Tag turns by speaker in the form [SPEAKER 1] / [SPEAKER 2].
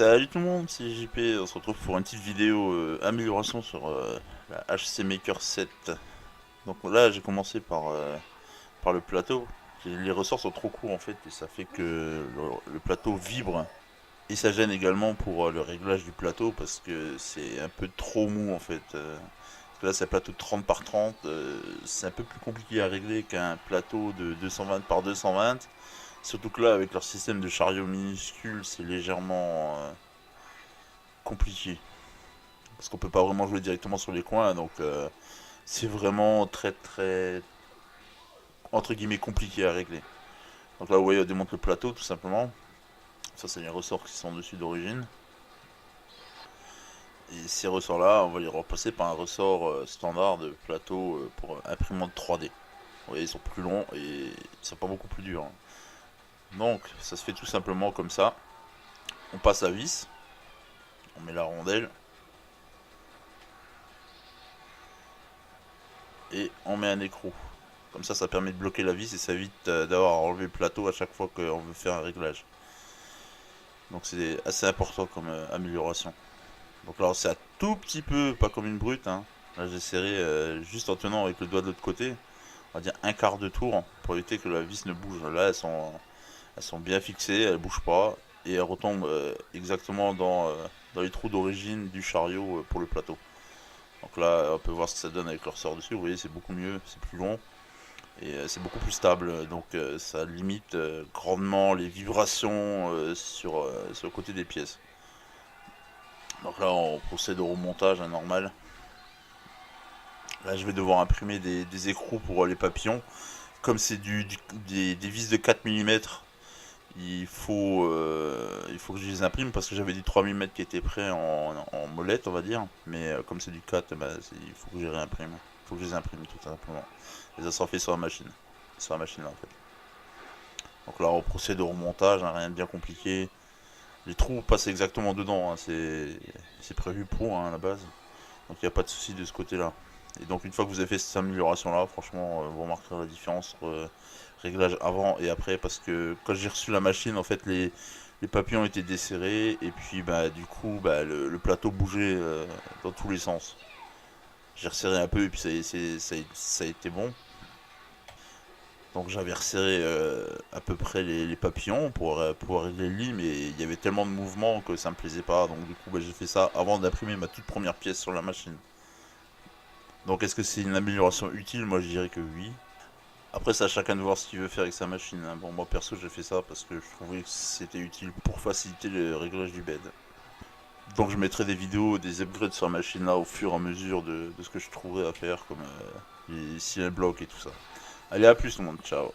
[SPEAKER 1] Salut tout le monde, c'est JP, on se retrouve pour une petite vidéo amélioration sur la HC Maker 7. Donc là j'ai commencé par le plateau. Les ressorts sont trop courts en fait et ça fait que le plateau vibre. Et ça gêne également pour le réglage du plateau parce que c'est un peu trop mou en fait. Parce que là c'est un plateau de 30 par 30, c'est un peu plus compliqué à régler qu'un plateau de 220 par 220. Surtout que là avec leur système de chariot minuscule c'est légèrement compliqué. Parce qu'on peut pas vraiment jouer directement sur les coins, donc c'est vraiment très entre guillemets compliqué à régler. Donc là vous voyez on démonte le plateau tout simplement. Ça c'est les ressorts qui sont dessus d'origine. Et ces ressorts là on va les remplacer par un ressort standard de plateau pour imprimante 3D. Vous voyez ils sont plus longs et ils sont pas beaucoup plus durs, hein. Donc ça se fait tout simplement comme ça. On passe à vis, on met la rondelle et on met un écrou. Comme ça permet de bloquer la vis et ça évite d'avoir à enlever le plateau à chaque fois qu'on veut faire un réglage. Donc c'est assez important comme amélioration. Donc là c'est un tout petit peu, pas comme une brute, hein. Là j'ai serré juste en tenant avec le doigt de l'autre côté, on va dire un quart de tour pour éviter que la vis ne bouge. Là elles sont bien fixées, elles bougent pas et elles retombent exactement dans les trous d'origine du chariot pour le plateau. Donc là on peut voir ce que ça donne avec le ressort dessus, vous voyez c'est beaucoup mieux, c'est plus long. Et c'est beaucoup plus stable, donc ça limite grandement les vibrations sur le côté des pièces. Donc là on procède au remontage normal. Là je vais devoir imprimer des écrous pour les papillons. Comme c'est des vis de 4 mm, il faut que je les imprime parce que j'avais du 3 mm qui était prêt en molette on va dire. Mais comme c'est du 4, bah, il faut que je les réimprime. Il faut que je les imprime tout simplement. Et ça sera fait sur la machine. Sur la machine là en fait. Donc là on procède au remontage, hein, rien de bien compliqué. Les trous passent exactement dedans, hein, c'est prévu pour, hein, à la base. Donc il n'y a pas de souci de ce côté là. Et donc une fois que vous avez fait cette amélioration là, franchement vous remarquerez la différence entre réglage avant et après. Parce que quand j'ai reçu la machine en fait les papillons étaient desserrés. Et puis bah du coup bah, le plateau bougeait dans tous les sens. J'ai resserré un peu et puis ça a été bon. Donc j'avais resserré à peu près les papillons pour pouvoir régler le lit, mais il y avait tellement de mouvements que ça me plaisait pas. Donc du coup bah, j'ai fait ça avant d'imprimer ma toute première pièce sur la machine. Donc est-ce que c'est une amélioration utile? Moi je dirais que oui. Après c'est à chacun de voir ce qu'il veut faire avec sa machine, hein. Bon moi perso j'ai fait ça parce que je trouvais que c'était utile pour faciliter le réglage du bed. Donc je mettrai des vidéos, des upgrades sur la machine là au fur et à mesure de ce que je trouverai à faire comme les silent blocs et tout ça. Allez à plus tout le monde, ciao.